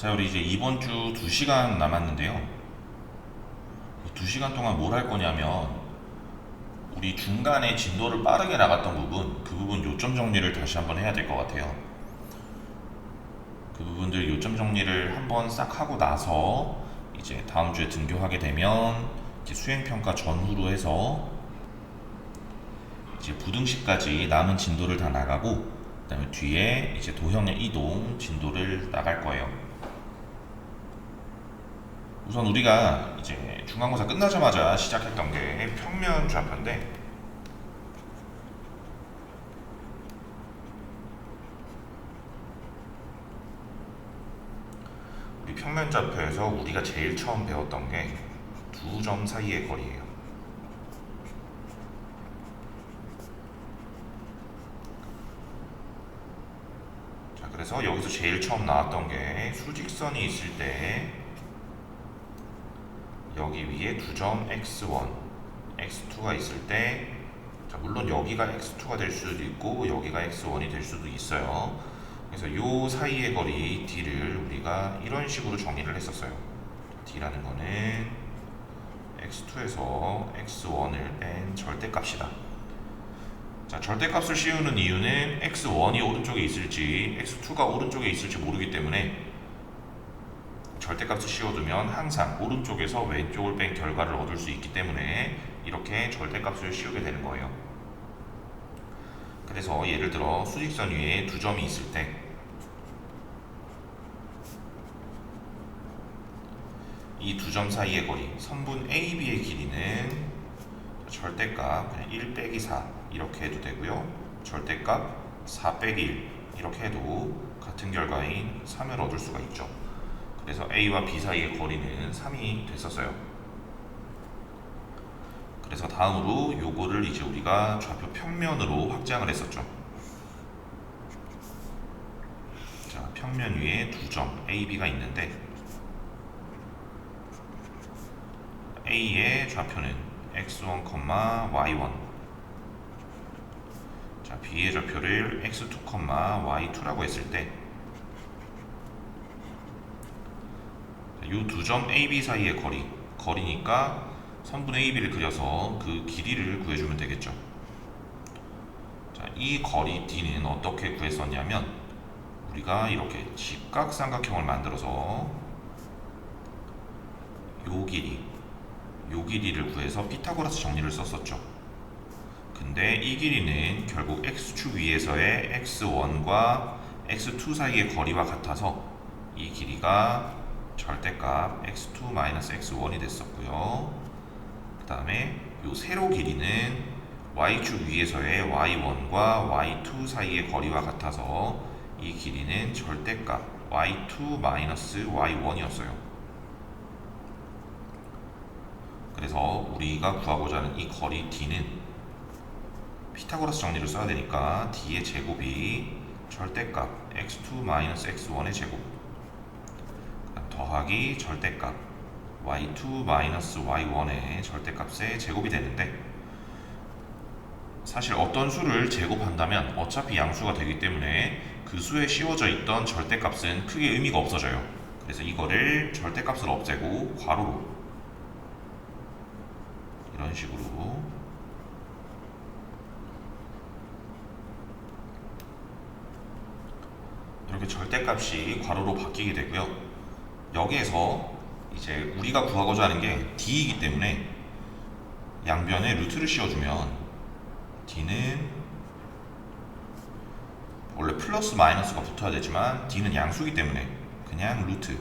자, 우리 이제 이번 주 2시간 남았는데요. 2시간 동안 뭘 할 거냐면, 우리 중간에 진도를 빠르게 나갔던 부분, 그 부분 요점 정리를 다시 한번 해야 될 것 같아요. 그 부분들 요점 정리를 한번 싹 하고 나서, 이제 다음 주에 등교하게 되면, 이제 수행평가 전후로 해서, 이제 부등식까지 남은 진도를 다 나가고, 그 다음에 뒤에 이제 도형의 이동 진도를 나갈 거예요. 우선 우리가 이제 중간고사 끝나자마자 시작했던 게 평면 좌표인데, 우리 평면 좌표에서 우리가 제일 처음 배웠던 게 두 점 사이의 거리예요. 자, 그래서 여기서 제일 처음 나왔던 게 수직선이 있을 때 여기 위에 두 점 x1, x2가 있을 때, 자, 물론 여기가 x2가 될 수도 있고 여기가 x1이 될 수도 있어요. 그래서 요 사이의 거리 d를 우리가 이런 식으로 정의를 했었어요. d라는 거는 x2에서 x1을 뺀 절대값이다. 자, 절대값을 씌우는 이유는 x1이 오른쪽에 있을지 x2가 오른쪽에 있을지 모르기 때문에 절대값을 씌워두면 항상 오른쪽에서 왼쪽을 뺀 결과를 얻을 수 있기 때문에 이렇게 절대값을 씌우게 되는 거예요. 그래서 예를 들어 수직선 위에 두 점이 있을 때 이 두 점 사이의 거리, 선분 AB의 길이는 절대값 그냥 1 빼기 4 이렇게 해도 되고요. 절대값 4 빼기 1 이렇게 해도 같은 결과인 3을 얻을 수가 있죠. 그래서 A와 B 사이의 거리는 3이 됐었어요. 그래서 다음으로 요거를 이제 우리가 좌표 평면으로 확장을 했었죠. 자, 평면 위에 두 점 A, B가 있는데 A의 좌표는 x1, y1, 자, B의 좌표를 x2, y2라고 했을 때 이 두 점 A, B 사이의 거리니까 선분 A, B를 그려서 그 길이를 구해주면 되겠죠. 자, 이 거리 D는 어떻게 구했었냐면 우리가 이렇게 직각삼각형을 만들어서 요 길이를 구해서 피타고라스 정리를 썼었죠. 근데 이 길이는 결국 x축 위에서의 x1과 x2 사이의 거리와 같아서 이 길이가 절대값 x2-x1이 됐었고요. 그 다음에 요 세로 길이는 y축 위에서의 y1과 y2 사이의 거리와 같아서 이 길이는 절대값 y2-y1이었어요. 그래서 우리가 구하고자 하는 이 거리 d는 피타고라스 정리를 써야 되니까 d의 제곱이 절대값 x2-x1의 제곱 더하기 절대값 y2-y1의 절대값의 제곱이 되는데, 사실 어떤 수를 제곱한다면 어차피 양수가 되기 때문에 그 수에 씌워져 있던 절대값은 크게 의미가 없어져요. 그래서 이거를 절대값을 없애고 괄호로 이런 식으로 이렇게 절대값이 괄호로 바뀌게 되고요. 여기에서 이제 우리가 구하고자 하는 게 d이기 때문에 양변에 루트를 씌워주면 d는 원래 플러스 마이너스가 붙어야 되지만 d는 양수이기 때문에 그냥 루트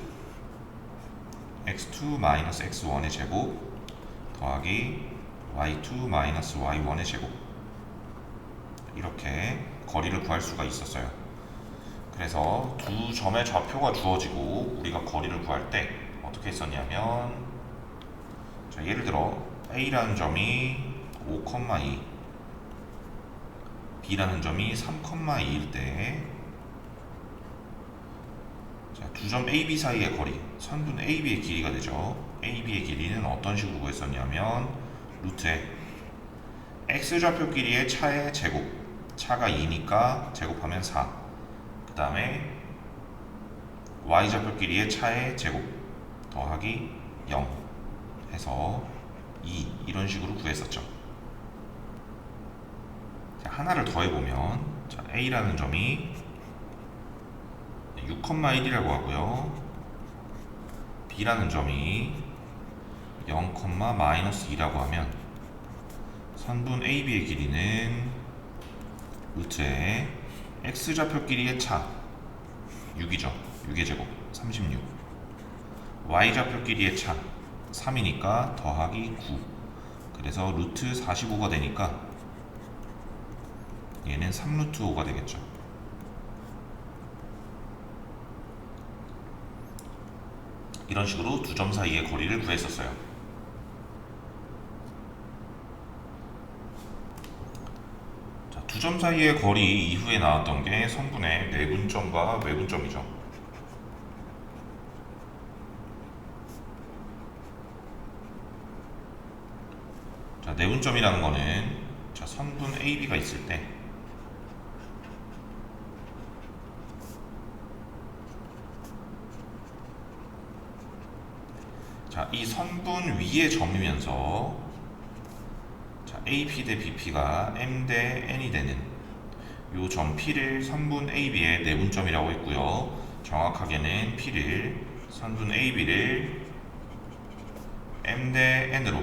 x2-x1의 제곱 더하기 y2-y1의 제곱 이렇게 거리를 구할 수가 있었어요. 그래서 두 점의 좌표가 주어지고 우리가 거리를 구할 때 어떻게 했었냐면, 자, 예를 들어 A라는 점이 5,2 B라는 점이 3,2일 때 두 점 AB 사이의 거리, 선분 AB의 길이가 되죠. AB의 길이는 어떤 식으로 구했었냐면 루트에 X좌표 길이의 차의 제곱, 차가 2니까 제곱하면 4, 그 다음에 y좌표끼리의 차의 제곱 더하기 0 해서 2 이런 식으로 구했었죠. 자, 하나를 더해보면 자, a라는 점이 6,1이라고 하고요. b라는 점이 0,-2라고 하면 선분 AB의 길이는 루트의 x좌표끼리의 차 6이죠. 6의 제곱 36 y좌표끼리의 차 3이니까 더하기 9 그래서 루트 45가 되니까 얘는 3루트 5가 되겠죠. 이런 식으로 두 점 사이의 거리를 구했었어요. 두 점 사이의 거리 이후에 나왔던 게 선분의 내분점과 외분점이죠. 자, 내분점이라는 거는 자, 선분 AB가 있을 때 자, 이 선분 위의 점이면서 자, AP 대 BP가 M 대 N이 되는 요 점 P를 선분 AB의 내분점이라고 했고요. 정확하게는 P를 선분 AB를 M 대 N으로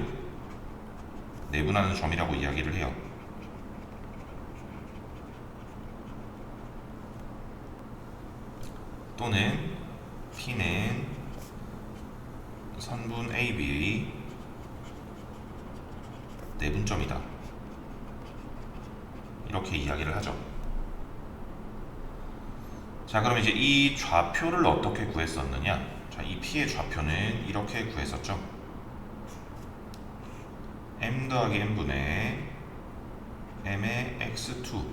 내분하는 점이라고 이야기를 해요. 또는 P는 선분 AB의 내분점이다. 이렇게 이야기를 하죠. 자, 그럼 이제 이 좌표를 어떻게 구했었느냐? 자, 이 P의 좌표는 이렇게 구했었죠. M 더하기 N분의 M의 X2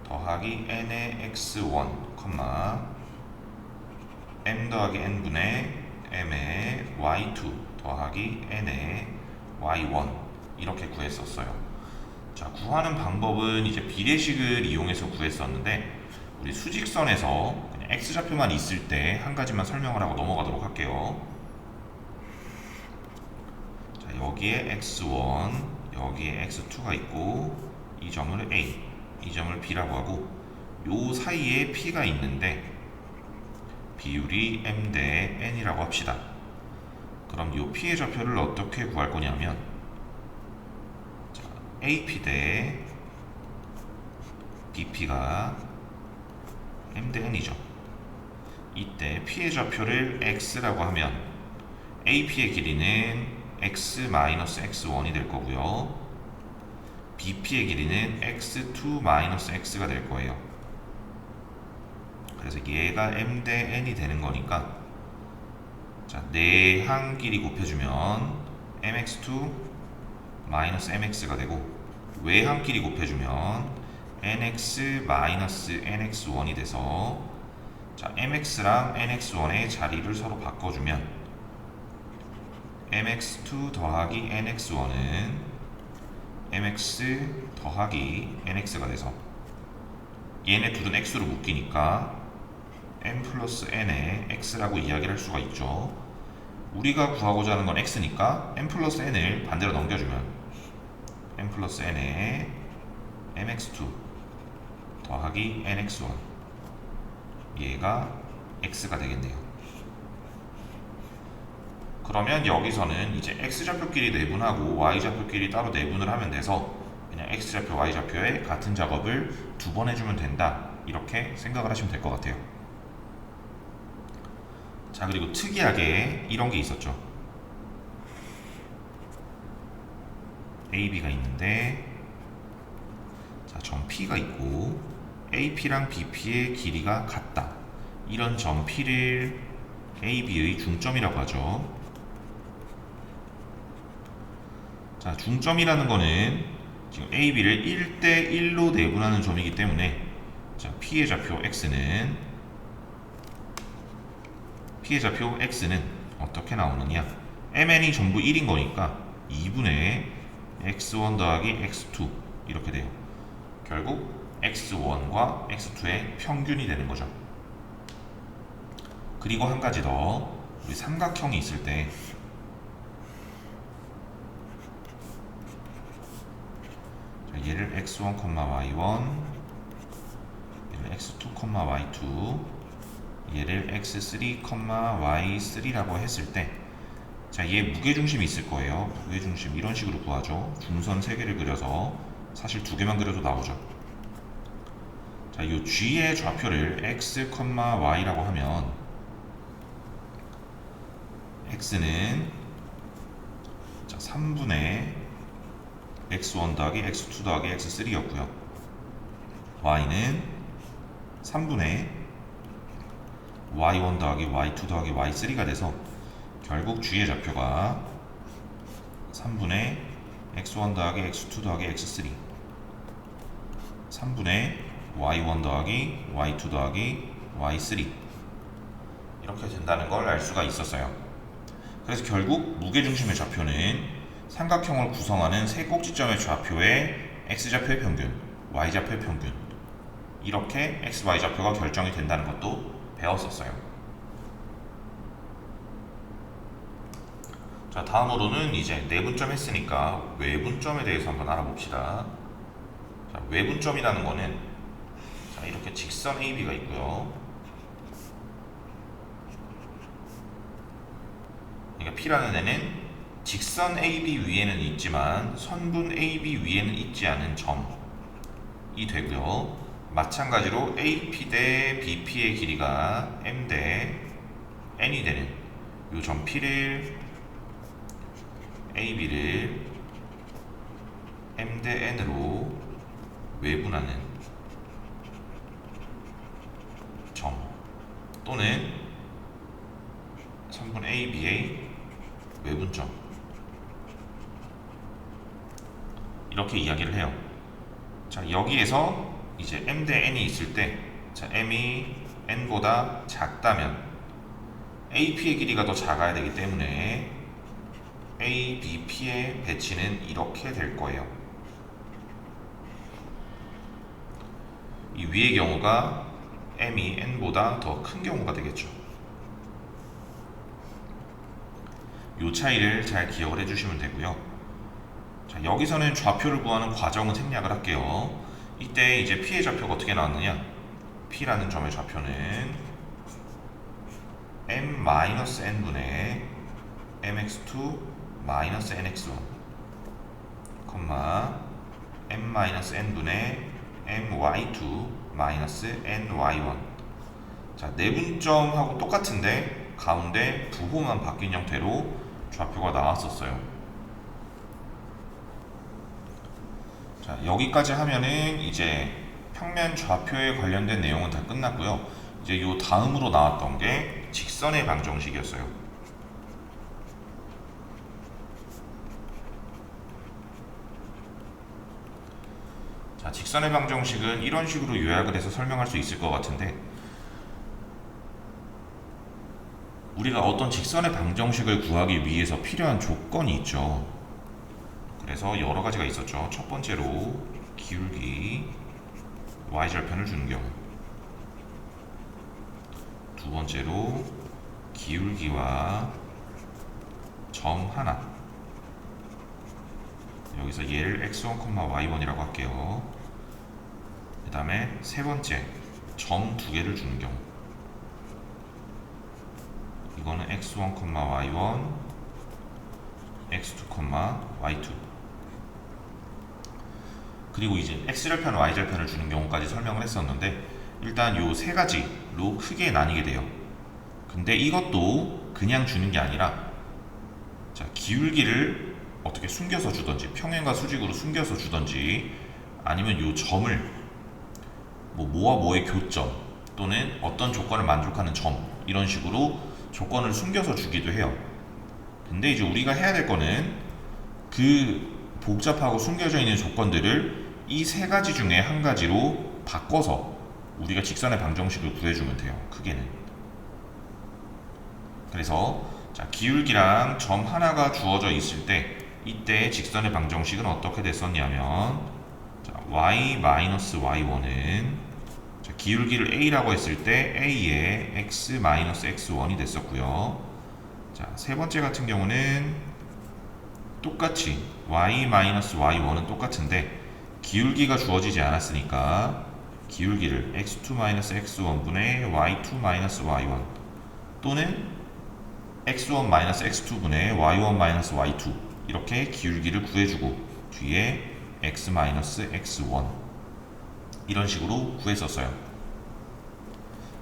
더하기 N의 X1, M 더하기 N분의 M의 Y2 더하기 N의 Y1 이렇게 구했었어요. 자, 구하는 방법은 이제 비례식을 이용해서 구했었는데 우리 수직선에서 그냥 X좌표만 있을 때 한 가지만 설명을 하고 넘어가도록 할게요. 자, 여기에 X1, 여기에 X2가 있고 이 점을 A, 이 점을 B라고 하고 요 사이에 P가 있는데 비율이 M 대 N이라고 합시다. 그럼 이 P의 좌표를 어떻게 구할 거냐면 자, AP 대 BP가 M 대 N이죠. 이때 P의 좌표를 X라고 하면 AP의 길이는 X-X1이 될 거고요. BP의 길이는 X2-X가 될 거예요. 그래서 얘가 M 대 N이 되는 거니까 자, 내항 길이 곱해주면 MX2 MX가 되고 외항 길이 곱해주면 NX NX1이 돼서 자, MX랑 NX1의 자리를 서로 바꿔주면 MX2 더하기 NX1은 MX 더하기 NX가 돼서 얘네 둘은 X로 묶이니까 M 플러스 N의 X라고 이야기를 할 수가 있죠. 우리가 구하고자 하는 건 X니까 M 플러스 N을 반대로 넘겨주면 M 플러스 N의 MX2 더하기 NX1 얘가 X가 되겠네요. 그러면 여기서는 이제 X좌표끼리 내분하고 Y좌표끼리 따로 내분을 하면 돼서 그냥 X좌표, Y좌표에 같은 작업을 두 번 해주면 된다. 이렇게 생각을 하시면 될 것 같아요. 자, 그리고 특이하게 이런 게 있었죠. AB가 있는데 자, 점 P가 있고 AP랑 BP의 길이가 같다. 이런 점 P를 AB의 중점이라고 하죠. 자, 중점이라는 거는 지금 AB를 1대 1로 내분하는 점이기 때문에 자, P의 좌표 X는 어떻게 나오느냐? MN이 전부 1인 거니까 2분의 X1 더하기 X2 이렇게 돼요. 결국 X1과 X2의 평균이 되는 거죠. 그리고 한 가지 더, 우리 삼각형이 있을 때 얘를 x1, y1, 얘를 x2, y2, 얘를 x3, y3라고 했을 때, 자, 얘 무게중심이 있을 거예요. 무게중심 이런 식으로 구하죠. 중선 3개를 그려서, 사실 2개만 그려도 나오죠. 자, 이 g의 좌표를 x, y라고 하면 x는 자, 3분의 x1 더하기 x2 더하기 x3였고요. y는 3분의 y1 더하기 y2 더하기 y3가 돼서 결국 g의 좌표가 3분의 x1 더하기 x2 더하기 x3, 3분의 y1 더하기 y2 더하기 y3 이렇게 된다는 걸 알 수가 있었어요. 그래서 결국 무게중심의 좌표는 삼각형을 구성하는 세 꼭지점의 좌표의 x좌표의 평균, y좌표의 평균, 이렇게 x, y좌표가 결정이 된다는 것도 배웠었어요. 자, 다음으로는 이제 내분점 했으니까 외분점에 대해서 한번 알아봅시다. 자, 외분점이라는 거는 자, 이렇게 직선 AB가 있고요. 그러니까 P라는 애는 직선 AB 위에는 있지만 선분 AB 위에는 있지 않은 점이 되고요. 마찬가지로 AP 대 BP의 길이가 M 대 N이 되는 이 점 P를 AB를 M 대 N으로 외분하는 점, 또는 선분 AB의 외분점, 이렇게 이야기를 해요. 자, 여기에서 이제 M 대 N이 있을 때, 자, M이 N보다 작다면 AP의 길이가 더 작아야 되기 때문에 A, B, P의 배치는 이렇게 될 거예요. 이 위의 경우가 M이 N보다 더 큰 경우가 되겠죠. 이 차이를 잘 기억을 해주시면 되고요. 자, 여기서는 좌표를 구하는 과정은 생략을 할게요. 이때 이제 P의 좌표가 어떻게 나왔느냐? P라는 점의 좌표는 M-N분의 mx2 -nx1, m-n분의 my2 -ny1. 자, 내분점하고 똑같은데 가운데 부호만 바뀐 형태로 좌표가 나왔었어요. 자, 여기까지 하면은 이제 평면 좌표에 관련된 내용은 다 끝났고요. 이제 요 다음으로 나왔던 게 직선의 방정식이었어요. 자, 직선의 방정식은 이런 식으로 요약을 해서 설명할 수 있을 것 같은데, 우리가 어떤 직선의 방정식을 구하기 위해서 필요한 조건이 있죠. 그래서 여러 가지가 있었죠. 첫 번째로 기울기 y절편을 주는 경우, 두 번째로 기울기와 점 하나, 여기서 얘를 x1, y1이라고 할게요. 그 다음에 세 번째, 점 두 개를 주는 경우, 이거는 x1, y1, x2, y2. 그리고 이제 x절편, y절편을 주는 경우까지 설명을 했었는데, 일단 요 세 가지로 크게 나뉘게 돼요. 근데 이것도 그냥 주는 게 아니라, 자, 기울기를 어떻게 숨겨서 주던지, 평행과 수직으로 숨겨서 주던지, 아니면 요 점을 뭐와 뭐의 교점, 또는 어떤 조건을 만족하는 점, 이런 식으로 조건을 숨겨서 주기도 해요. 근데 이제 우리가 해야 될 거는 그 복잡하고 숨겨져 있는 조건들을 이 세 가지 중에 한 가지로 바꿔서 우리가 직선의 방정식을 구해주면 돼요. 크게는. 그래서 자, 기울기랑 점 하나가 주어져 있을 때 이때 직선의 방정식은 어떻게 됐었냐면, 자, y-y1은 자, 기울기를 a라고 했을 때 a의 x-x1이 됐었고요. 자, 세 번째 같은 경우는 똑같이 y-y1은 똑같은데 기울기가 주어지지 않았으니까 기울기를 x2-x1분의 y2-y1 또는 x1-x2분의 y1-y2 이렇게 기울기를 구해주고 뒤에 x-x1 이런 식으로 구했었어요.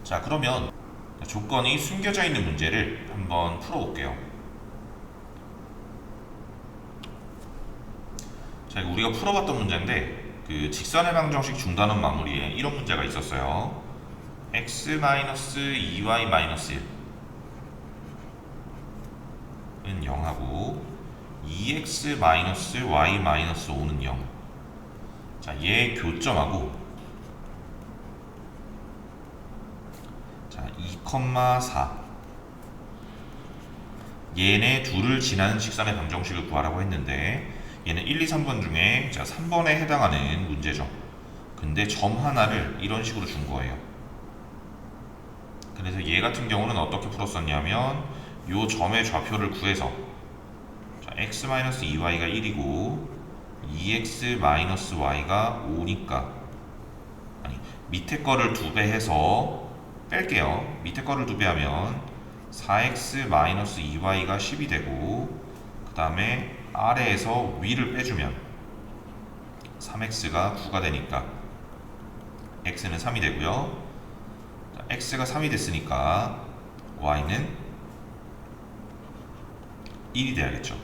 자, 그러면 조건이 숨겨져 있는 문제를 한번 풀어볼게요. 자, 이거 우리가 풀어봤던 문제인데 그 직선의 방정식 중단원 마무리에 이런 문제가 있었어요. x-2y-1은 0하고 2x-y-5는 0. 자, 얘 교점하고 자, 2,4 얘네 둘을 지나는 직선의 방정식을 구하라고 했는데 얘는 1, 2, 3번 중에 자, 3번에 해당하는 문제죠. 근데 점 하나를 이런 식으로 준 거예요. 그래서 얘 같은 경우는 어떻게 풀었었냐면 요 점의 좌표를 구해서 자, x-2y가 1이고 2x-y가 5니까 아니 밑에 거를 2배 해서 뺄게요. 밑에 거를 2배 하면 4x-2y가 10이 되고 그 다음에 아래에서 위를 빼주면 3x가 9가 되니까 x는 3이 되고요. 자, x가 3이 됐으니까 y는 1이 돼야겠죠.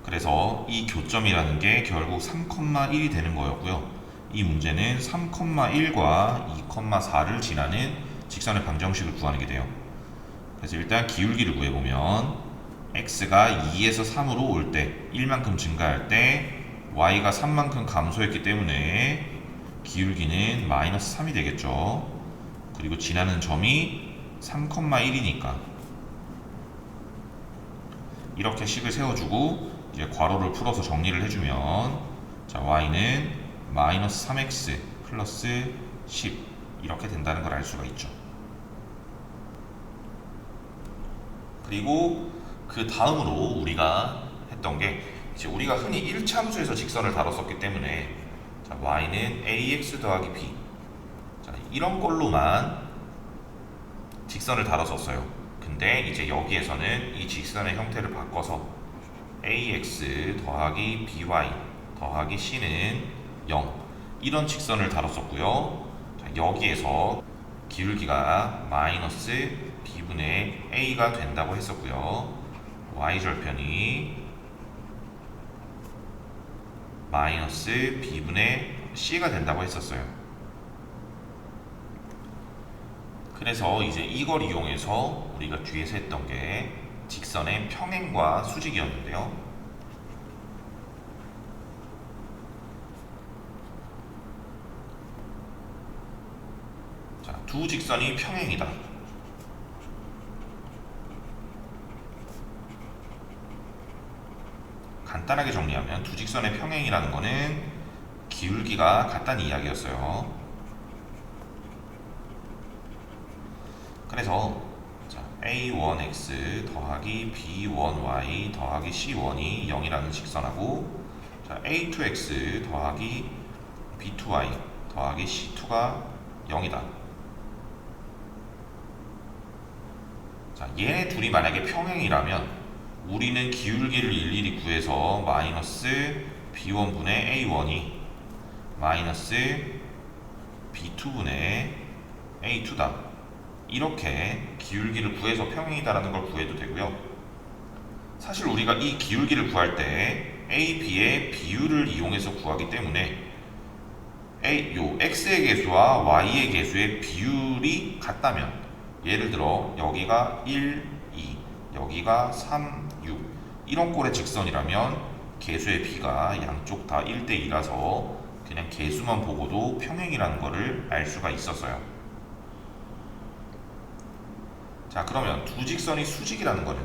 그래서 이 교점이라는 게 결국 3,1이 되는 거였고요. 이 문제는 3,1과 2,4를 지나는 직선의 방정식을 구하는 게 돼요. 그래서 일단 기울기를 구해보면 x가 2에서 3으로 올 때 1만큼 증가할 때 y가 3만큼 감소했기 때문에 기울기는 마이너스 3이 되겠죠. 그리고 지나는 점이 3,1이니까 이렇게 식을 세워주고 이제 괄호를 풀어서 정리를 해주면 자, y는 마이너스 3x 플러스 10 이렇게 된다는 걸 알 수가 있죠. 그리고 그 다음으로 우리가 했던 게 이제 우리가 흔히 1차함수에서 직선을 다뤘었기 때문에 자, y는 ax 더하기 b 자, 이런 걸로만 직선을 다뤘었어요. 근데 이제 여기에서는 이 직선의 형태를 바꿔서 ax 더하기 by 더하기 c는 0 이런 직선을 다뤘었고요. 자, 여기에서 기울기가 마이너스 b분의 a가 된다고 했었고요. y절편이 마이너스 b분의 c가 된다고 했었어요. 그래서 이제 이걸 이용해서 우리가 뒤에서 했던 게 직선의 평행과 수직이었는데요. 자, 두 직선이 평행이다. 간단하게 정리하면 두 직선의 평행이라는 거는 기울기가 같다는 이야기였어요. 그래서 자, a1x 더하기 b1y 더하기 c1이 0이라는 직선하고 자, a2x 더하기 b2y 더하기 c2가 0이다. 자, 얘네 둘이 만약에 평행이라면 우리는 기울기를 일일이 구해서 마이너스 b1분의 a1이 마이너스 b2분의 a2다. 이렇게 기울기를 구해서 평행이다라는 걸 구해도 되고요. 사실 우리가 이 기울기를 구할 때 a, b의 비율을 이용해서 구하기 때문에 요 x의 개수와 y의 개수의 비율이 같다면 예를 들어 여기가 1, 2, 여기가 3, 6 이런 꼴의 직선이라면 개수의 비가 양쪽 다 1대 2라서 그냥 개수만 보고도 평행이라는 것을 알 수가 있었어요. 자, 그러면 두 직선이 수직이라는 거는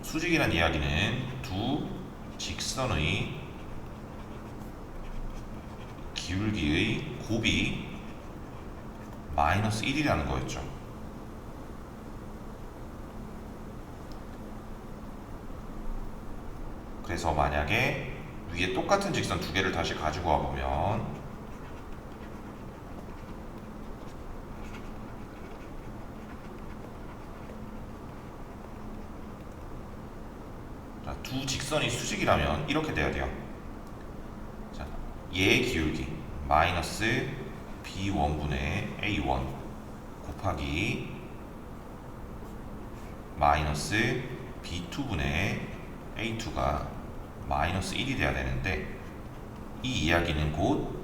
수직이라는 이야기는 두 직선의 기울기의 곱이 마이너스 1이라는 거였죠. 그래서 만약에 위에 똑같은 직선 두 개를 다시 가지고 와보면 두 직선이 수직이라면 이렇게 돼야 돼요. 자, 얘의 기울기 마이너스 b1분의 a1 곱하기 마이너스 b2분의 a2가 마이너스 1이 돼야 되는데, 이 이야기는 곧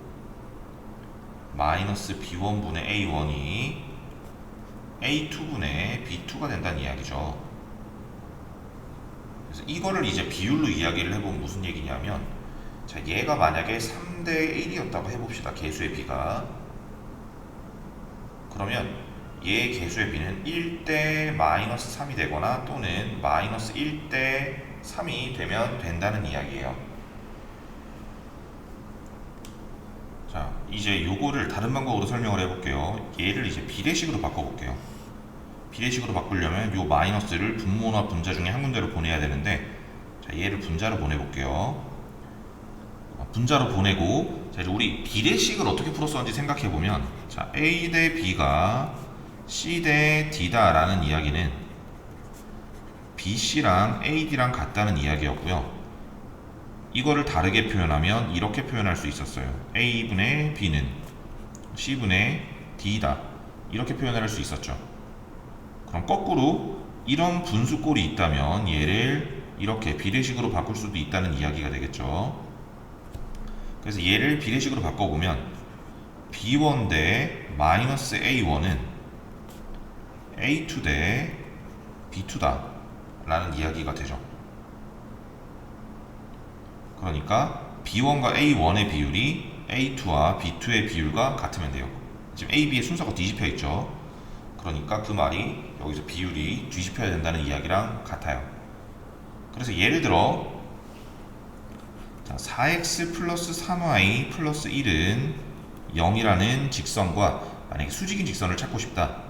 마이너스 b1분의 a1이 a2분의 b2가 된다는 이야기죠. 그래서 이거를 이제 비율로 이야기를 해보면 무슨 얘기냐면, 자, 얘가 만약에 3대 1이었다고 해봅시다. 개수의 비가. 그러면 얘의 개수의 비는 1대 마이너스 3이 되거나 또는 마이너스 1대 3이 되면 된다는 이야기예요. 자, 이제 요거를 다른 방법으로 설명을 해볼게요. 얘를 이제 비례식으로 바꿔볼게요. 비례식으로 바꾸려면 요 마이너스를 분모나 분자 중에 한 군데로 보내야 되는데, 자, 얘를 분자로 보내볼게요. 분자로 보내고, 자, 이제 우리 비례식을 어떻게 풀었었는지 생각해보면, 자, A 대 B가 C 대 D다 라는 이야기는 BC랑 AD랑 같다는 이야기였고요. 이거를 다르게 표현하면 이렇게 표현할 수 있었어요. A분의 B는 C분의 D다, 이렇게 표현할 수 있었죠. 그럼 거꾸로 이런 분수꼴이 있다면 얘를 이렇게 비례식으로 바꿀 수도 있다는 이야기가 되겠죠. 그래서 얘를 비례식으로 바꿔보면 B1 대 마이너스 A1은 A2 대 B2다 라는 이야기가 되죠. 그러니까 B1과 A1의 비율이 A2와 B2의 비율과 같으면 돼요. 지금 A, B의 순서가 뒤집혀 있죠. 그러니까 그 말이 여기서 비율이 뒤집혀야 된다는 이야기랑 같아요. 그래서 예를 들어, 자, 4x 플러스 3y 플러스 1은 0이라는 직선과 만약에 수직인 직선을 찾고 싶다.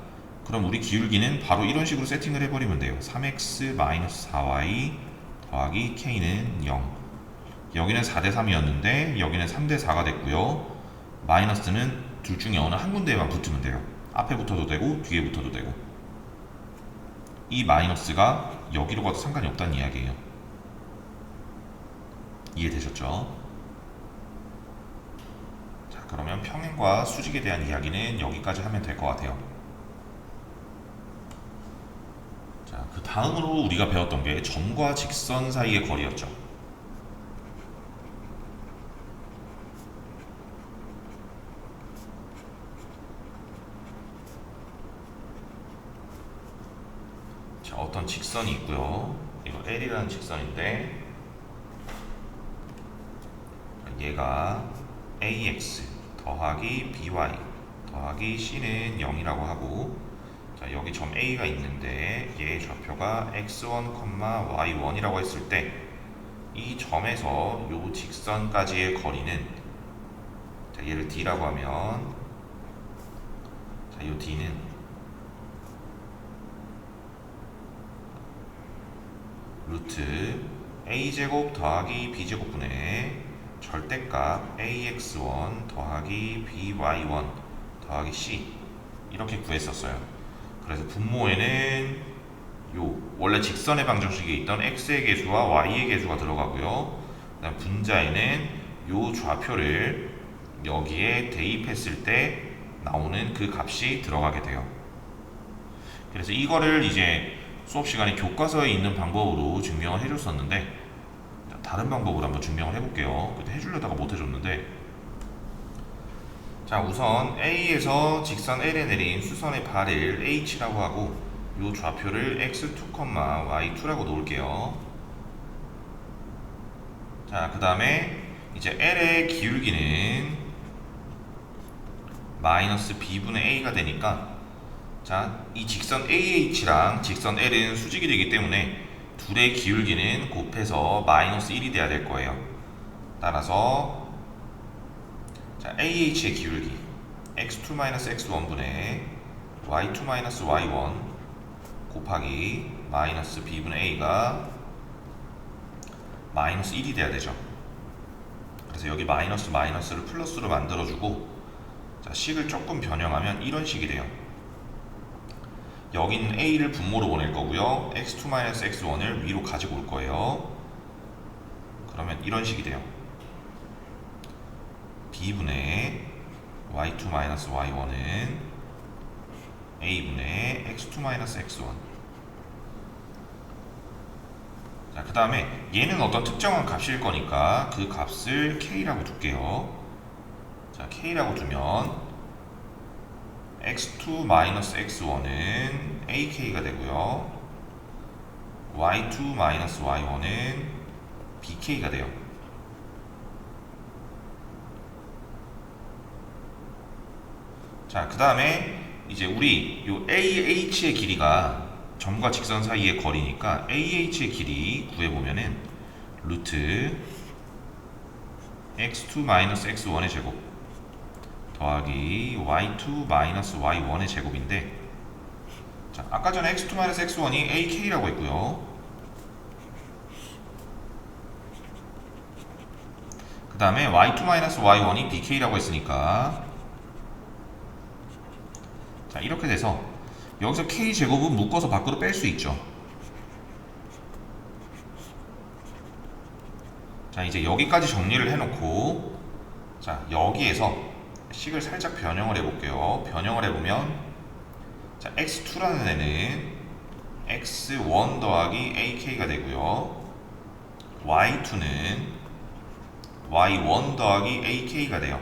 그럼 우리 기울기는 바로 이런 식으로 세팅을 해버리면 돼요. 3x 마이너스 4y 더하기 k는 0. 여기는 4대 3이었는데 여기는 3대 4가 됐고요. 마이너스는 둘 중에 어느 한 군데에만 붙으면 돼요. 앞에 붙어도 되고 뒤에 붙어도 되고. 이 마이너스가 여기로 가도 상관이 없다는 이야기예요. 이해되셨죠? 자, 그러면 평행과 수직에 대한 이야기는 여기까지 하면 될 것 같아요. 자, 그 다음으로 우리가 배웠던 게 점과 직선 사이의 거리였죠. 자, 어떤 직선이 있고요. 이거 L이라는 직선인데 얘가 AX 더하기 BY 더하기 C는 0이라고 하고, 자, 여기 점 A가 있는데 얘의 좌표가 X1, Y1이라고 했을 때 이 점에서 요 직선까지의 거리는, 자, 얘를 D라고 하면, 자, 요 D는 루트 A제곱 더하기 B제곱분의 절대값 AX1 더하기 BY1 더하기 C, 이렇게 구했었어요. 그래서 분모에는 요 원래 직선의 방정식에 있던 X의 개수와 Y의 개수가 들어가고요. 그다음 분자에는 요 좌표를 여기에 대입했을 때 나오는 그 값이 들어가게 돼요. 그래서 이거를 이제 수업 시간에 교과서에 있는 방법으로 증명을 해줬었는데, 다른 방법으로 한번 증명을 해볼게요. 그때 해주려다가 못 해줬는데, 자, 우선 A에서 직선 L에 내린 수선의 발을 H라고 하고 요 좌표를 X2, Y2라고 놓을게요. 자, 그 다음에 이제 L의 기울기는 마이너스 B분의 A가 되니까, 자, 이 직선 AH랑 직선 L은 수직이 되기 때문에 둘의 기울기는 곱해서 마이너스 1이 돼야 될 거예요. 따라서 자, AH의 기울기 x2-x1분의 y2-y1 곱하기 마이너스 b분의 a가 마이너스 1이 돼야 되죠. 그래서 여기 마이너스를 플러스로 만들어주고, 자, 식을 조금 변형하면 이런 식이 돼요. 여기는 a를 분모로 보낼 거고요, x2-x1을 위로 가지고 올 거예요. 그러면 이런 식이 돼요. b분의 y2-y1은 a분의 x2-x1. 자, 그 다음에 얘는 어떤 특정한 값일 거니까 그 값을 k라고 둘게요. 자, k라고 두면 x2-x1은 ak가 되고요, y2-y1은 bk가 돼요. 자, 그 다음에 이제 우리 요 AH의 길이가 점과 직선 사이의 거리니까 AH의 길이 구해보면은 루트 x2-x1의 제곱 더하기 y2-y1의 제곱인데, 자, 아까 전에 x2-x1이 ak라고 했고요, 그 다음에 y2-y1이 bk라고 했으니까, 자, 이렇게 돼서 여기서 k제곱은 묶어서 밖으로 뺄 수 있죠. 자, 이제 여기까지 정리를 해놓고, 자, 여기에서 식을 살짝 변형을 해볼게요. 변형을 해보면, 자, x2라는 애는 x1 더하기 ak가 되고요, y2는 y1 더하기 ak가 돼요.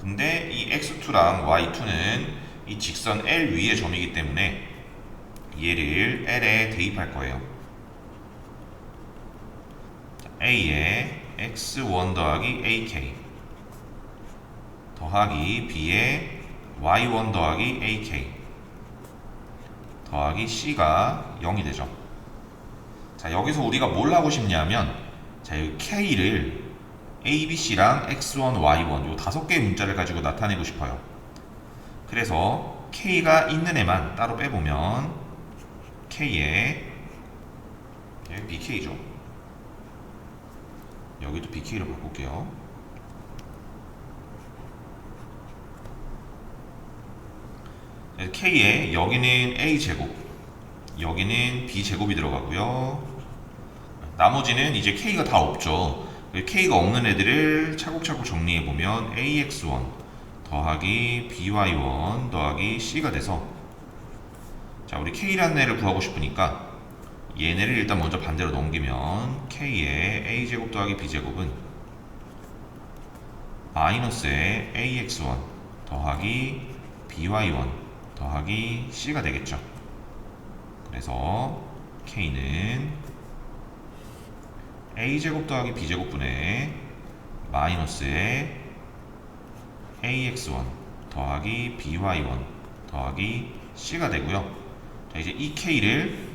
근데 이 x2랑 y2는 이 직선 L 위의 점이기 때문에 얘를 L에 대입할 거예요. A에 x1 더하기 ak 더하기 B에 y1 더하기 ak 더하기 C가 0이 되죠. 자, 여기서 우리가 뭘 하고 싶냐면, 자, 여기 K를 A, B, C랑 x1, y1 요 5개의 문자를 가지고 나타내고 싶어요. 그래서 K가 있는 애만 따로 빼보면 K에 여기 BK죠. 여기도 BK로 바꿀게요. K에 여기는 A제곱, 여기는 B제곱이 들어가고요, 나머지는 이제 K가 다 없죠. K가 없는 애들을 차곡차곡 정리해보면 AX1 더하기 BY1 더하기 C가 돼서, 자, 우리 K라는 애를 구하고 싶으니까 얘네를 일단 먼저 반대로 넘기면 K의 A제곱 더하기 B제곱은 마이너스의 AX1 더하기 BY1 더하기 C가 되겠죠. 그래서 K는 A제곱 더하기 B제곱분의 마이너스의 AX1 더하기 BY1 더하기 C가 되고요. 자, 이제 이 K를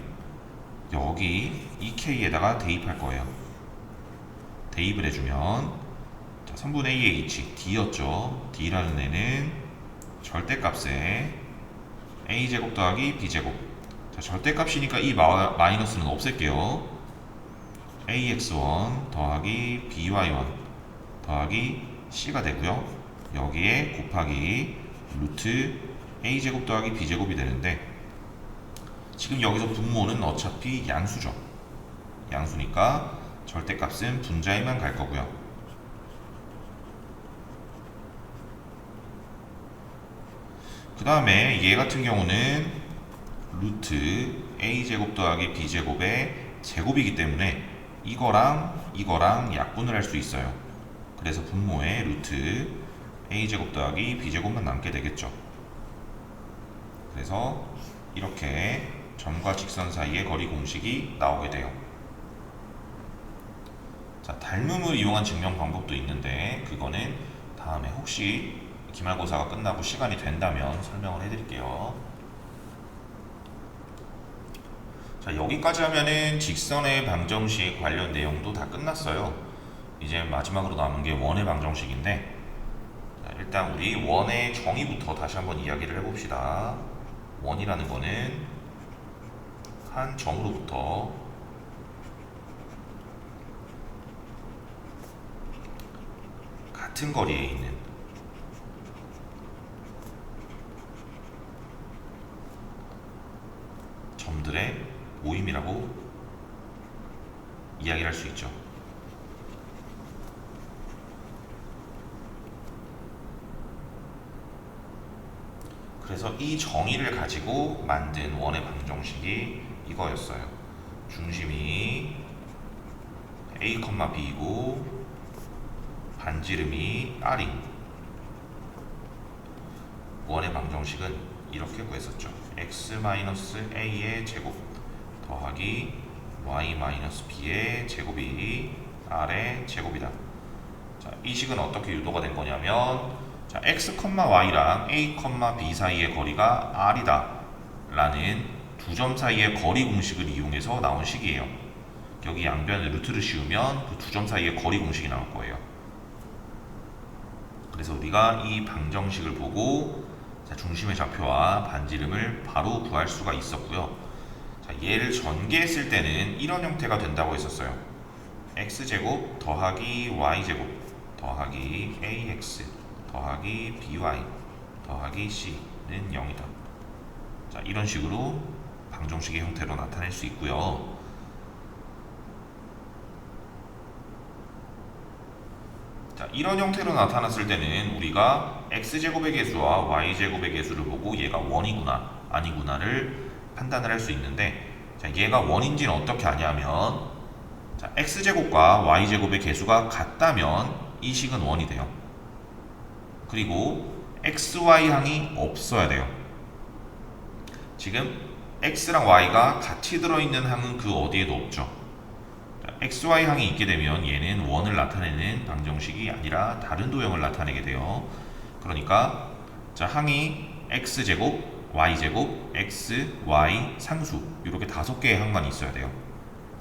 여기 이 K에다가 대입할 거예요. 대입을 해주면, 자, 3분의 2의 이치 D였죠. D라는 애는 절대값에 A제곱 더하기 B제곱, 자, 절대값이니까 이 마이너스는 없앨게요. AX1 더하기 BY1 더하기 C가 되고요, 여기에 곱하기 루트 A제곱 더하기 B제곱이 되는데, 지금 여기서 분모는 어차피 양수죠. 양수니까 절대값은 분자에만 갈 거고요. 그 다음에 얘 같은 경우는 루트 A제곱 더하기 B제곱의 제곱이기 때문에 이거랑 약분을 할 수 있어요. 그래서 분모에 루트 A제곱 더하기 B제곱만 남게 되겠죠. 그래서 이렇게 점과 직선 사이의 거리 공식이 나오게 돼요. 자, 닮음을 이용한 증명 방법도 있는데 그거는 다음에 혹시 기말고사가 끝나고 시간이 된다면 설명을 해드릴게요. 자, 여기까지 하면은 직선의 방정식 관련 내용도 다 끝났어요. 이제 마지막으로 남은 게 원의 방정식인데, 자, 일단 우리 원의 정의부터 다시 한번 이야기를 해봅시다. 원이라는 거는 한 점으로부터 같은 거리에 있는 점들의 모임이라고 이야기를 할 수 있죠. 그래서 이 정의를 가지고 만든 원의 방정식이 이거였어요. 중심이 A, B이고 반지름이 R인 원의 방정식은 이렇게 구했었죠. x-a의 제곱 더하기 y-b의 제곱이 r의 제곱이다. 자, 이 식은 어떻게 유도가 된 거냐면, 자, x, y랑 a, b 사이의 거리가 r이다 라는 두 점 사이의 거리 공식을 이용해서 나온 식이에요. 여기 양변에 루트를 씌우면 그 두 점 사이의 거리 공식이 나올 거예요. 그래서 우리가 이 방정식을 보고 중심의 좌표와 반지름을 바로 구할 수가 있었고요. 자, 얘를 전개했을 때는 이런 형태가 된다고 했었어요. x제곱 더하기 y제곱 더하기 ax 더하기 by 더하기 c는 0이다. 자, 이런 식으로 방정식의 형태로 나타낼 수 있고요. 자, 이런 형태로 나타났을 때는 우리가 x제곱의 개수와 y제곱의 개수를 보고 얘가 원이구나 아니구나를 판단을 할 수 있는데, 자, 얘가 원인지는 어떻게 아냐면, 자, x제곱과 y제곱의 개수가 같다면 이 식은 원이 돼요. 그리고 xy항이 없어야 돼요. 지금 x랑 y가 같이 들어있는 항은 그 어디에도 없죠. xy항이 있게 되면 얘는 원을 나타내는 방정식이 아니라 다른 도형을 나타내게 돼요. 그러니까 자, 항이 x제곱, y제곱, x, y, 상수 이렇게 5개의 항만 있어야 돼요.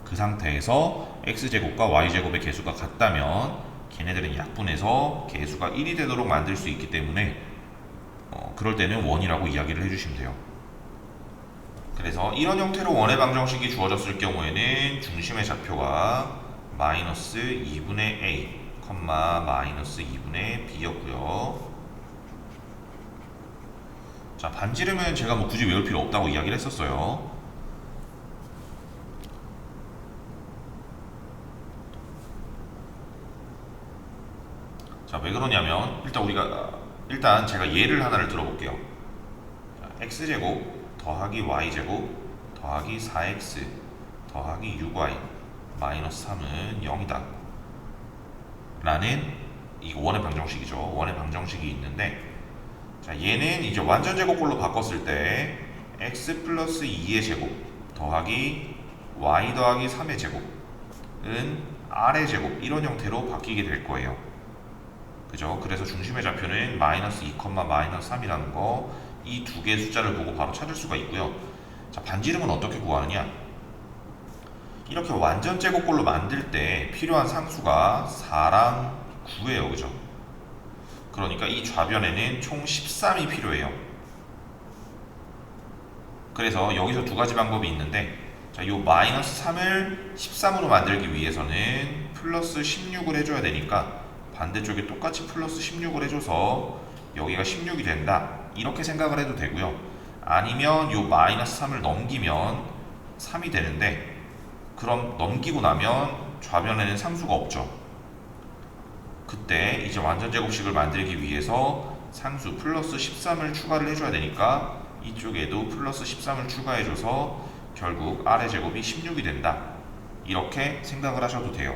그 상태에서 x제곱과 y제곱의 개수가 같다면 걔네들은 약분해서 개수가 1이 되도록 만들 수 있기 때문에 그럴 때는 원이라고 이야기를 해주시면 돼요. 그래서 이런 형태로 원의 방정식이 주어졌을 경우에는 중심의 좌표가 마이너스 2분의 a, 마이너스 2분의 b였고요. 자, 반지름은 제가 뭐 굳이 외울 필요 없다고 이야기를 했었어요. 자, 왜 그러냐면 일단 제가 예를 하나를 들어볼게요. 자, x제곱 더하기 y제곱 더하기 4x 더하기 6y 마이너스 3은 0이다 라는 이 원의 방정식이죠. 원의 방정식이 있는데, 자, 얘는 이제 완전 제곱꼴로 바꿨을 때 x 플러스 2의 제곱 더하기 y 더하기 3의 제곱은 r의 제곱 이런 형태로 바뀌게 될 거예요. 그죠? 그래서 중심의 좌표는 마이너스 2, 마이너스 3이라는 거 이 두 개의 숫자를 보고 바로 찾을 수가 있고요. 자, 반지름은 어떻게 구하느냐? 이렇게 완전 제곱꼴로 만들 때 필요한 상수가 4랑 9예요. 그죠? 그러니까 이 좌변에는 총 13이 필요해요. 그래서 여기서 두 가지 방법이 있는데, 자, 요 마이너스 3을 13으로 만들기 위해서는 플러스 16을 해줘야 되니까 반대쪽에 똑같이 플러스 16을 해줘서 여기가 16이 된다 이렇게 생각을 해도 되고요. 아니면 요 마이너스 3을 넘기면 3이 되는데, 그럼 넘기고 나면 좌변에는 상수가 없죠. 그때 이제 완전 제곱식을 만들기 위해서 상수 플러스 13을 추가를 해줘야 되니까 이쪽에도 플러스 13을 추가해줘서 결국 r의 제곱이 16이 된다 이렇게 생각을 하셔도 돼요.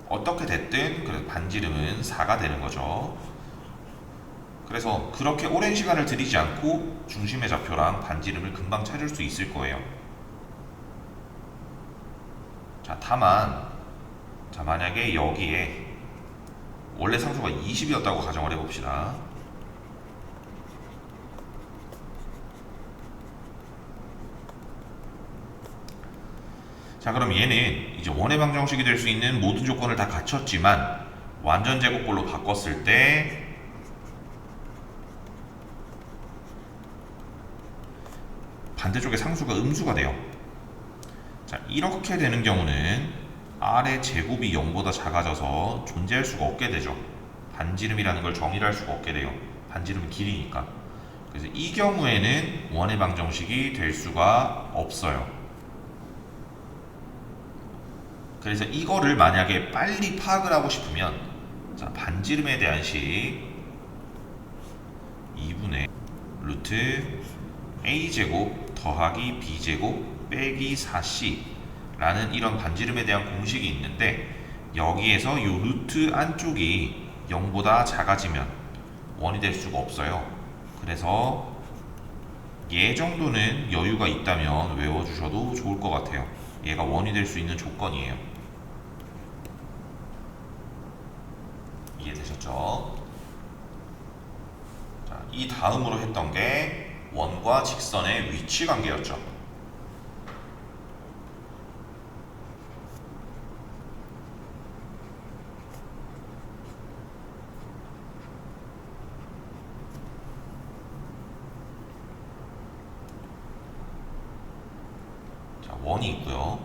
어떻게 됐든 그래서 반지름은 4가 되는 거죠. 그래서 그렇게 오랜 시간을 들이지 않고 중심의 좌표랑 반지름을 금방 찾을 수 있을 거예요. 자, 다만 자, 만약에 여기에 원래 상수가 20이었다고 가정을 해봅시다. 자, 그럼 얘는 이제 원의 방정식이 될 수 있는 모든 조건을 다 갖췄지만 완전 제곱꼴로 바꿨을 때 반대쪽의 상수가 음수가 돼요. 자, 이렇게 되는 경우는 R의 제곱이 0보다 작아져서 존재할 수가 없게 되죠. 반지름이라는 걸 정의를 할 수가 없게 돼요. 반지름은 길이니까. 그래서 이 경우에는 원의 방정식이 될 수가 없어요. 그래서 이거를 만약에 빨리 파악을 하고 싶으면, 자, 반지름에 대한 식 2분의 루트 a제곱 더하기 b제곱 빼기 4c 라는 이런 반지름에 대한 공식이 있는데, 여기에서 이 루트 안쪽이 0보다 작아지면 원이 될 수가 없어요. 그래서 얘 정도는 여유가 있다면 외워주셔도 좋을 것 같아요. 얘가 원이 될 수 있는 조건이에요. 이해되셨죠? 자, 이 다음으로 했던 게 원과 직선의 위치 관계였죠. 자, 원이 있고요.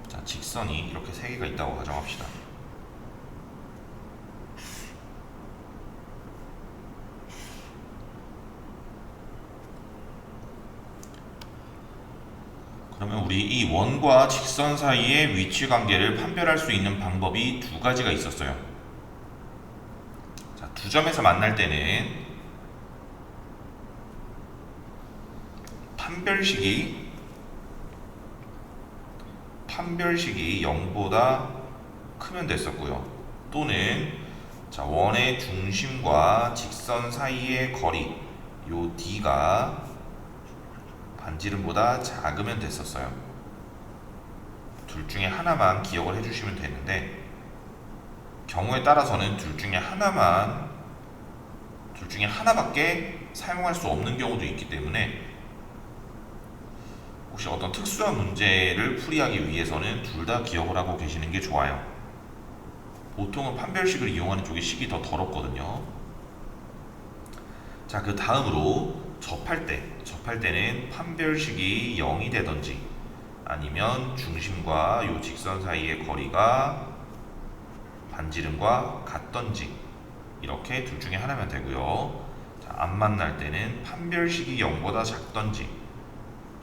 자, 직선이 이렇게 세 개가 있다고 가정합시다. 그러면 우리 이 원과 직선 사이의 위치 관계를 판별할 수 있는 방법이 두 가지가 있었어요. 자, 두 점에서 만날 때는 판별식이 0보다 크면 됐었고요. 또는 자, 원의 중심과 직선 사이의 거리 요 d가 반지름보다 작으면 됐었어요. 둘 중에 하나만 기억을 해주시면 되는데, 경우에 따라서는 둘 중에 하나밖에 사용할 수 없는 경우도 있기 때문에 혹시 어떤 특수한 문제를 풀이하기 위해서는 둘 다 기억을 하고 계시는 게 좋아요. 보통은 판별식을 이용하는 쪽이 식이 더 더럽거든요. 자, 그 다음으로 접할 때는 판별식이 0이 되던지 아니면 중심과 요 직선 사이의 거리가 반지름과 같던지 이렇게 둘 중에 하나면 되고요. 자, 안 만날 때는 판별식이 0보다 작던지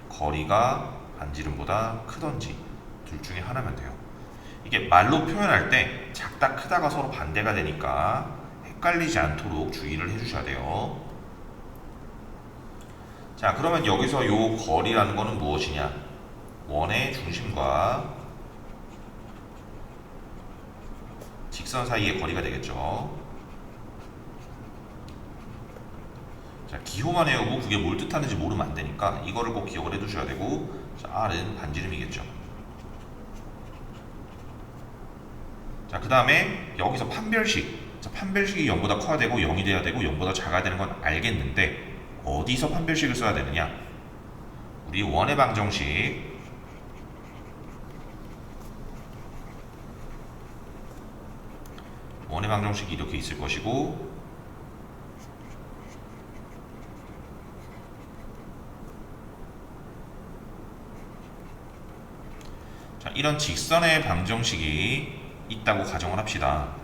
거리가 반지름보다 크던지 둘 중에 하나면 돼요. 이게 말로 표현할 때 작다 크다가 서로 반대가 되니까 헷갈리지 않도록 주의를 해주셔야 돼요. 자, 그러면 여기서 요 거리라는 거는 무엇이냐? 원의 중심과 직선 사이의 거리가 되겠죠. 자, 기호만 외우고 그게 뭘 뜻하는지 모르면 안 되니까 이거를 꼭 기억을 해두셔야 되고, 자, R은 반지름이겠죠. 자, 그 다음에 여기서 판별식. 자, 판별식이 0보다 커야 되고 0이 돼야 되고 0보다 작아야 되는 건 알겠는데 어디서 판별식을 써야 되느냐? 우리 원의 방정식 방정식이 이렇게 있을 것이고, 자, 이런 직선의 방정식이 있다고 가정을 합시다.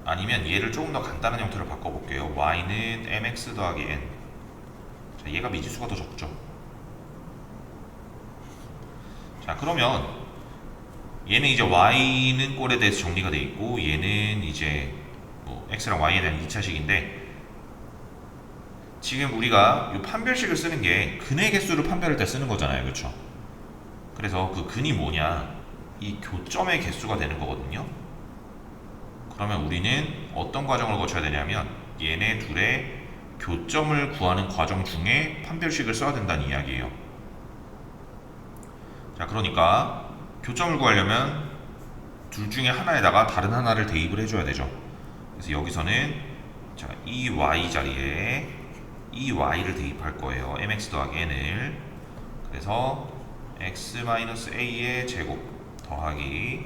아니면 얘를 조금 더 간단한 형태로 바꿔볼게요. y는 mx 더하기 n. 자, 얘가 미지수가 더 적죠. 자, 그러면 얘는 이제 y는 꼴에 대해서 정리가 되어 있고, 얘는 이제 뭐 x랑 y에 대한 2차식인데, 지금 우리가 이 판별식을 쓰는 게 근의 개수를 판별할 때 쓰는 거잖아요. 그렇죠? 그래서 그 근이 뭐냐? 이 교점의 개수가 되는 거거든요. 그러면 우리는 어떤 과정을 거쳐야 되냐면 얘네 둘의 교점을 구하는 과정 중에 판별식을 써야 된다는 이야기예요. 자, 그러니까 교점을 구하려면 둘 중에 하나에다가 다른 하나를 대입을 해줘야 되죠. 그래서 여기서는 자, 이 y 자리에 이 y를 대입할 거예요. mx 더하기 n을. 그래서 x-a의 제곱 더하기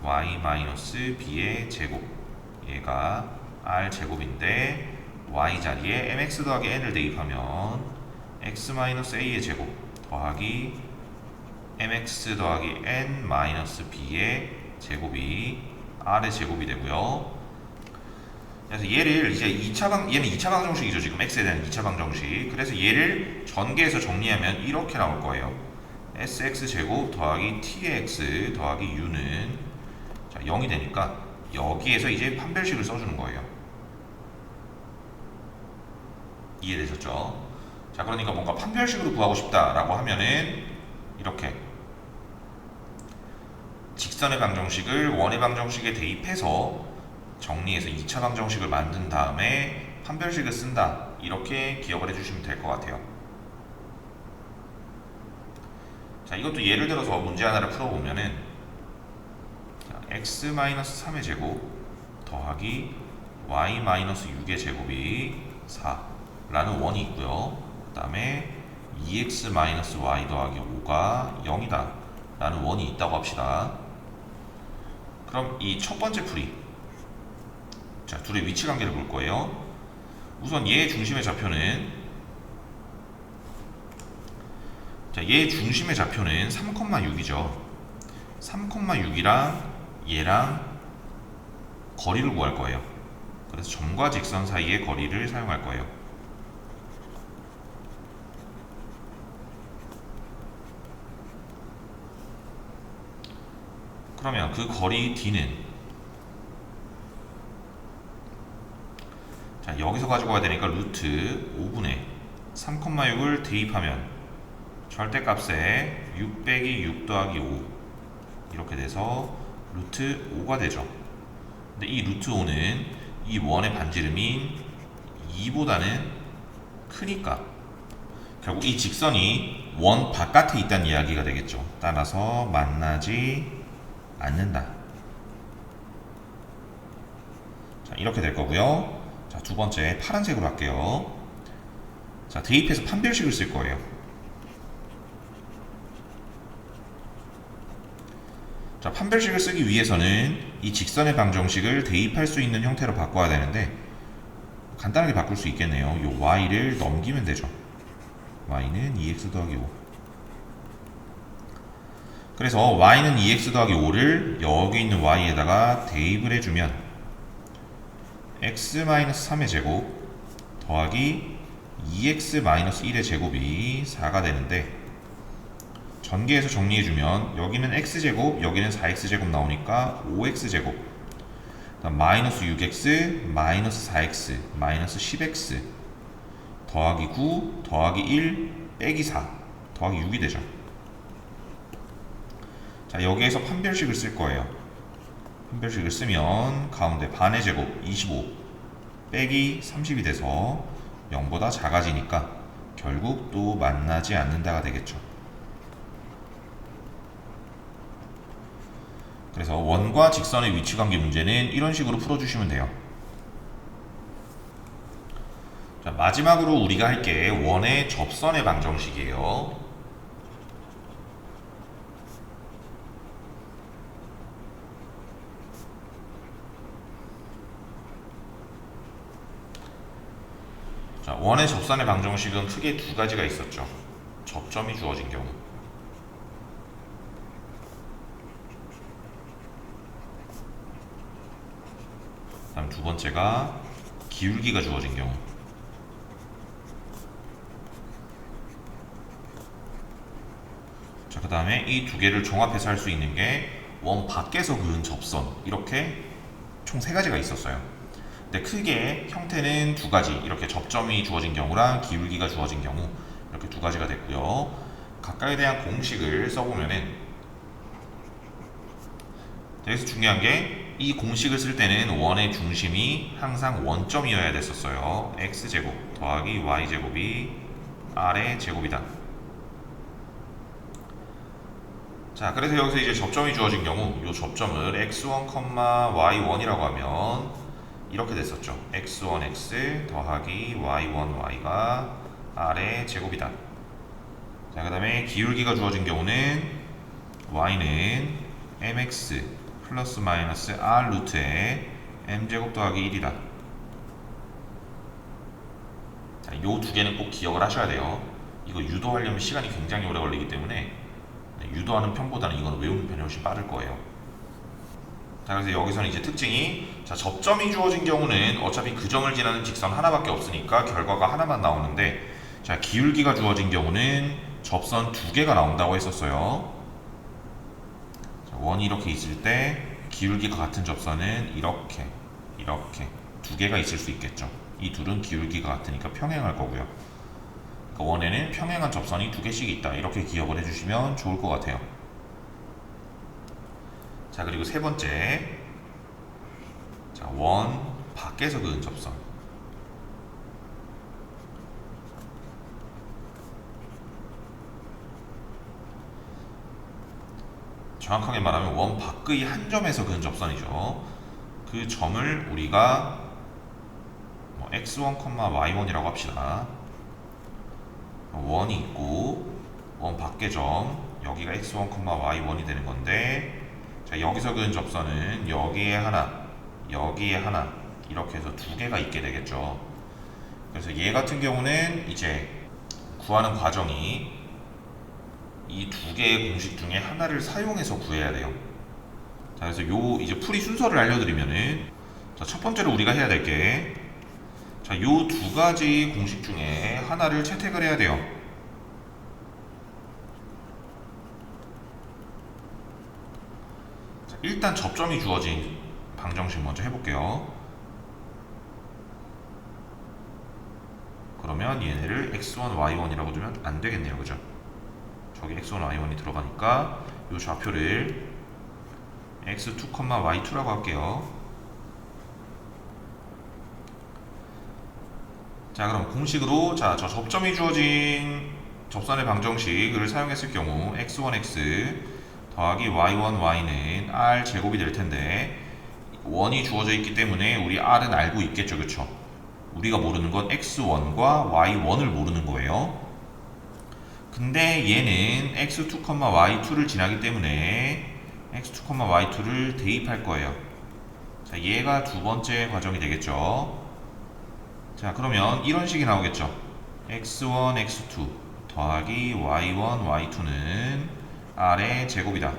y-b의 제곱, 얘가 r 제곱인데 y 자리에 mx 더하기 n을 대입하면 x-a의 제곱 더하기 mx 더하기 n-b의 제곱이 r의 제곱이 되고요. 그래서 얘를 이제 얘는 2차 방정식이죠. 지금 x에 대한 2차 방정식. 그래서 얘를 전개해서 정리하면 이렇게 나올 거예요. sx 제곱 더하기 tx 더하기 u는 0이 되니까 여기에서 이제 판별식을 써주는 거예요. 이해되셨죠? 자, 그러니까 뭔가 판별식으로 구하고 싶다라고 하면은 이렇게 직선의 방정식을 원의 방정식에 대입해서 정리해서 2차 방정식을 만든 다음에 판별식을 쓴다, 이렇게 기억을 해주시면 될 것 같아요. 자, 이것도 예를 들어서 문제 하나를 풀어보면은 x-3의 제곱 더하기 y-6의 제곱이 4라는 원이 있고요. 그 다음에 2x-y 더하기 5가 0이다 라는 원이 있다고 합시다. 그럼 이 첫 번째 풀이, 자, 둘의 위치 관계를 볼 거예요. 우선 얘 중심의 좌표는, 자, 얘 중심의 좌표는 3,6이죠. 3,6이랑 얘랑 거리를 구할 거예요. 그래서 점과 직선 사이의 거리를 사용할 거예요. 그러면 그 거리 d는, 자, 여기서 가지고 가야 되니까 루트 5분의 3,6을 대입하면 절대값에 6 빼기 6 더하기 5 이렇게 돼서 루트 5가 되죠. 근데 이 루트 5는 이 원의 반지름인 2보다는 크니까 결국 이 직선이 원 바깥에 있다는 이야기가 되겠죠. 따라서 만나지 않는다. 자, 이렇게 될 거고요. 자, 두 번째 파란색으로 할게요. 자, 대입해서 판별식을 쓸 거예요. 자, 판별식을 쓰기 위해서는 이 직선의 방정식을 대입할 수 있는 형태로 바꿔야 되는데 간단하게 바꿀 수 있겠네요. 요 y를 넘기면 되죠. y는 2x 더하기 5. 그래서 y는 2x 더하기 5를 여기 있는 y에다가 대입을 해주면 x-3의 제곱 더하기 2x-1의 제곱이 4가 되는데 전개해서 정리해주면 여기는 x제곱, 여기는 4x제곱 나오니까 5x제곱, 그다음 마이너스 6x, 마이너스 4x, 마이너스 10x 더하기 9, 더하기 1, 빼기 4, 더하기 6이 되죠. 자, 여기에서 판별식을 쓸 거예요. 판별식을 쓰면 가운데 반의 제곱 25 빼기 30이 돼서 0보다 작아지니까 결국 또 만나지 않는다가 되겠죠. 그래서 원과 직선의 위치관계 문제는 이런 식으로 풀어주시면 돼요. 자, 마지막으로 우리가 할 게 원의 접선의 방정식이에요. 자, 원의 접선의 방정식은 크게 두 가지가 있었죠. 접점이 주어진 경우, 다음 두 번째가 기울기가 주어진 경우. 자, 그 다음에 이 두 개를 종합해서 할 수 있는 게 원 밖에서 그은 접선, 이렇게 총 세 가지가 있었어요. 근데 크게 형태는 두 가지, 이렇게 접점이 주어진 경우랑 기울기가 주어진 경우, 이렇게 두 가지가 됐고요. 각각에 대한 공식을 써보면은, 여기서 중요한 게 이 공식을 쓸 때는 원의 중심이 항상 원점이어야 됐었어요. x제곱 더하기 y제곱이 r의 제곱이다. 자, 그래서 여기서 이제 접점이 주어진 경우 이 접점을 x1, y1이라고 하면 이렇게 됐었죠. x1x 더하기 y1y가 r의 제곱이다. 자, 그 다음에 기울기가 주어진 경우는 y는 mx 플러스 마이너스 r 루트에 m제곱 더하기 1이다. 자, 요 두 개는 꼭 기억을 하셔야 돼요. 이거 유도하려면 시간이 굉장히 오래 걸리기 때문에 유도하는 편보다는 이건 외우는 편이 훨씬 빠를 거예요. 자, 그래서 여기서는 이제 특징이, 자, 접점이 주어진 경우는 어차피 그 점을 지나는 직선 하나밖에 없으니까 결과가 하나만 나오는데, 자, 기울기가 주어진 경우는 접선 두 개가 나온다고 했었어요. 자, 원이 이렇게 있을 때 기울기가 같은 접선은 이렇게 두 개가 있을 수 있겠죠. 이 둘은 기울기가 같으니까 평행할 거고요. 그러니까 원에는 평행한 접선이 두 개씩 있다, 이렇게 기억을 해주시면 좋을 것 같아요. 자, 그리고 세 번째, 자, 원 밖에서 그은 접선. 정확하게 말하면 원 밖의 한 점에서 그은 접선이죠. 그 점을 우리가 뭐 x1, y1이라고 합시다. 원이 있고 원 밖의 점, 여기가 x1, y1이 되는 건데, 자, 여기서 그은 접선은 여기에 하나, 여기에 하나, 이렇게 해서 두 개가 있게 되겠죠. 그래서 얘 같은 경우는 이제 구하는 과정이 이 두 개의 공식 중에 하나를 사용해서 구해야 돼요. 자, 그래서 요 이제 풀이 순서를 알려드리면은, 자, 첫 번째로 우리가 해야 될 게, 자, 요 두 가지 공식 중에 하나를 채택을 해야 돼요. 자, 일단 접점이 주어진 방정식 먼저 해볼게요. 그러면 얘네를 x1, y1이라고 두면 안 되겠네요, 그죠? 저기 x1, y1이 들어가니까 요 좌표를 x2, y2라고 할게요. 자, 그럼 공식으로, 자, 저 접점이 주어진 접선의 방정식을 사용했을 경우 x1x 더하기 y1y는 r 제곱이 될 텐데, 원이 주어져 있기 때문에 우리 r은 알고 있겠죠, 그쵸? 우리가 모르는 건 x1과 y1을 모르는 거예요. 근데 얘는 x2, y2를 지나기 때문에 x2, y2를 대입할 거예요. 자, 얘가 두 번째 과정이 되겠죠. 자, 그러면 이런 식이 나오겠죠. x1, x2 더하기 y1, y2는 r의 제곱이다.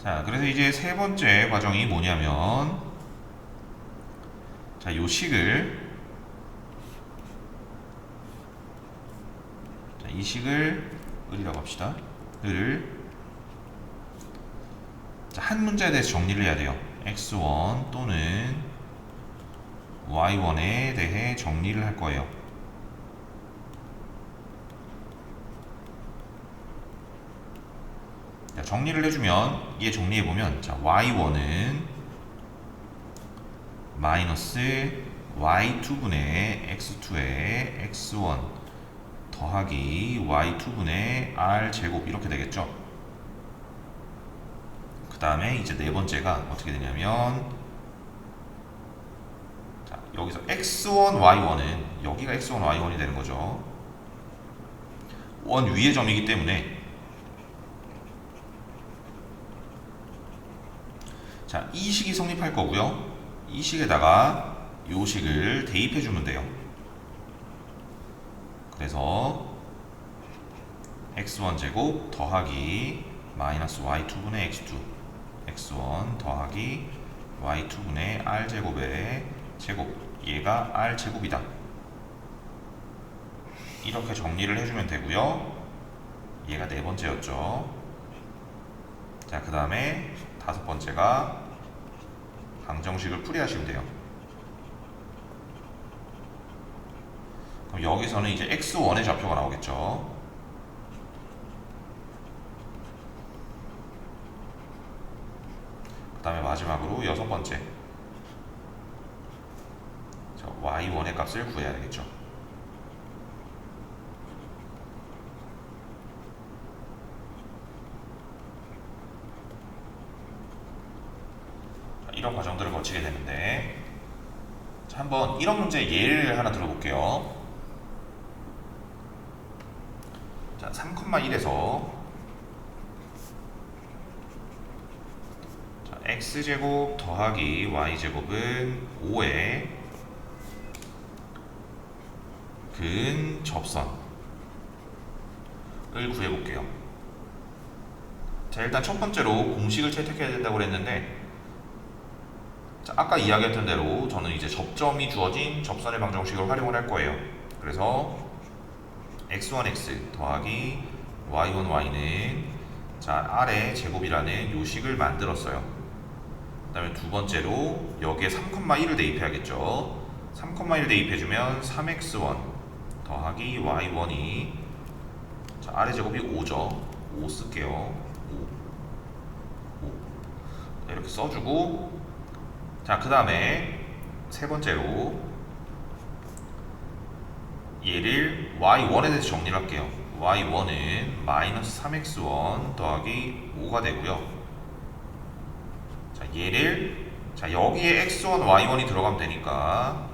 자, 그래서 이제 세 번째 과정이 뭐냐면, 자, 요 식을, 자, 이 식을 을이라고 합시다. 을을, 자, 한 문자에 대해서 정리를 해야 돼요. x1 또는 y1에 대해 정리를 할 거예요. 자, 정리를 해주면, 얘 정리해보면, 자, y1은 마이너스 y2분의 x2에 x1 더하기 y2분의 r제곱, 이렇게 되겠죠. 그 다음에 이제 네 번째가 어떻게 되냐면, 자, 여기서 x1, y1은 여기가 x1, y1이 되는 거죠. 원 위의 점이기 때문에, 자, 이 식이 성립할 거고요. 이 식에다가 요 식을 대입해 주면 돼요. 그래서 x1 제곱 더하기 마이너스 y2분의 x2, x1 더하기 y2분의 r 제곱의 제곱, 얘가 r 제곱이다. 이렇게 정리를 해주면 되고요. 얘가 네 번째였죠. 자, 그 다음에 다섯 번째가 방정식을 풀이하시면 돼요. 그럼 여기서는 이제 x1의 좌표가 나오겠죠. 그 다음에 마지막으로 여섯 번째, 자, y1의 값을 구해야 되겠죠. 이런 과정들을 거치게 되는데, 한번 이런 문제 예를 하나 들어볼게요. 자, 3,1에서 x제곱 더하기 y제곱은 5의 근 접선을 구해볼게요. 자, 일단 첫 번째로 공식을 채택해야 된다고 그랬는데, 자, 아까 이야기했던 대로 저는 이제 접점이 주어진 접선의 방정식을 활용을 할 거예요. 그래서 x1x 더하기 y1y는 자, r의 제곱이라는 요식을 만들었어요. 그 다음에 두 번째로 여기에 3,1을 대입해야겠죠. 3,1 대입해주면 3x1 더하기 y1이 자, r의 제곱이 5죠. 5 쓸게요. 5 자, 이렇게 써주고, 자, 그 다음에 세 번째로 얘를 y1에 대해서 정리를 할게요. y1은 마이너스 3x1 더하기 5가 되고요. 자, 얘를 자, 여기에 x1, y1이 들어가면 되니까,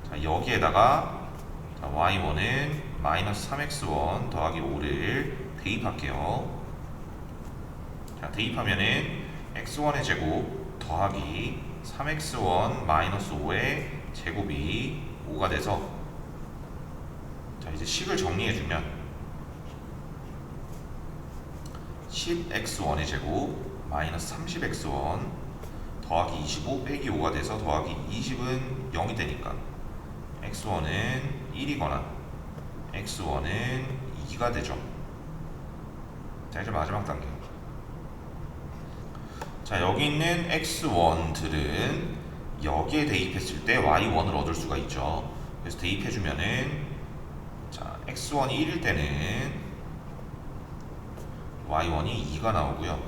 자, 여기에다가 자, y1은 마이너스 3x1 더하기 5를 대입할게요. 자, 대입하면은 x1의 제곱 더하기 3x1 마이너스 5의 제곱이 5가 돼서, 자, 이제 식을 정리해주면 10x1의 제곱 마이너스 30x1 더하기 25 빼기 5가 돼서 더하기 20은 0이 되니까 x1은 1이거나 x1은 2가 되죠. 자, 이제 마지막 단계. 자, 여기 있는 x1들은 여기에 대입했을 때 y1을 얻을 수가 있죠. 그래서 대입해주면은 자, x1이 1일 때는 y1이 2가 나오고요.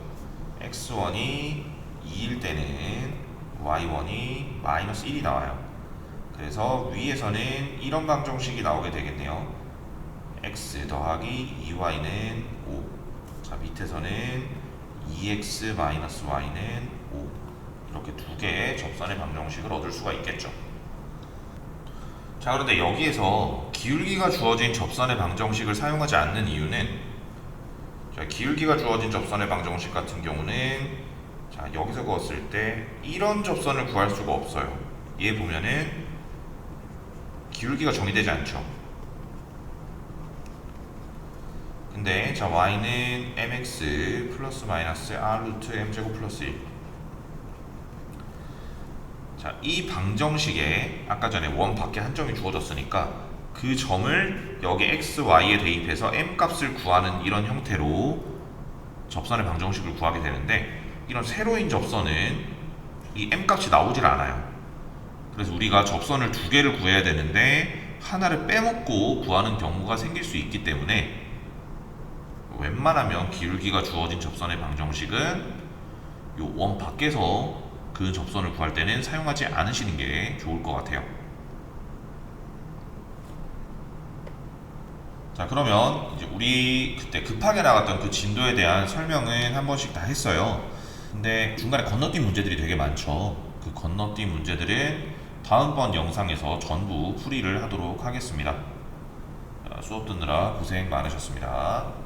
x1이 2일 때는 y1이 마이너스 1이 나와요. 그래서 위에서는 이런 방정식이 나오게 되겠네요. x 더하기 2y는 5. 자, 밑에서는 2x 마이너스 y는 5. 이렇게 두 개의 접선의 방정식을 얻을 수가 있겠죠. 자, 그런데 여기에서 기울기가 주어진 접선의 방정식을 사용하지 않는 이유는, 자, 기울기가 주어진 접선의 방정식 같은 경우는 자, 여기서 그었을 때 이런 접선을 구할 수가 없어요. 얘 보면은 기울기가 정의되지 않죠. 근데 자, y는 mx 플러스 마이너스 r 루트 m제곱 플러스 1. 자, 이 방정식에 아까 전에 원 밖에 한 점이 주어졌으니까 그 점을 여기 x, y에 대입해서 m 값을 구하는 이런 형태로 접선의 방정식을 구하게 되는데, 이런 세로인 접선은 이 m 값이 나오질 않아요. 그래서 우리가 접선을 두 개를 구해야 되는데 하나를 빼먹고 구하는 경우가 생길 수 있기 때문에 웬만하면 기울기가 주어진 접선의 방정식은 요 원 밖에서 그 접선을 구할 때는 사용하지 않으시는 게 좋을 것 같아요. 자, 그러면 이제 우리 그때 급하게 나갔던 그 진도에 대한 설명은 한 번씩 다 했어요. 근데 중간에 건너뛴 문제들이 되게 많죠. 그 건너뛴 문제들은 다음번 영상에서 전부 풀이를 하도록 하겠습니다. 자, 수업 듣느라 고생 많으셨습니다.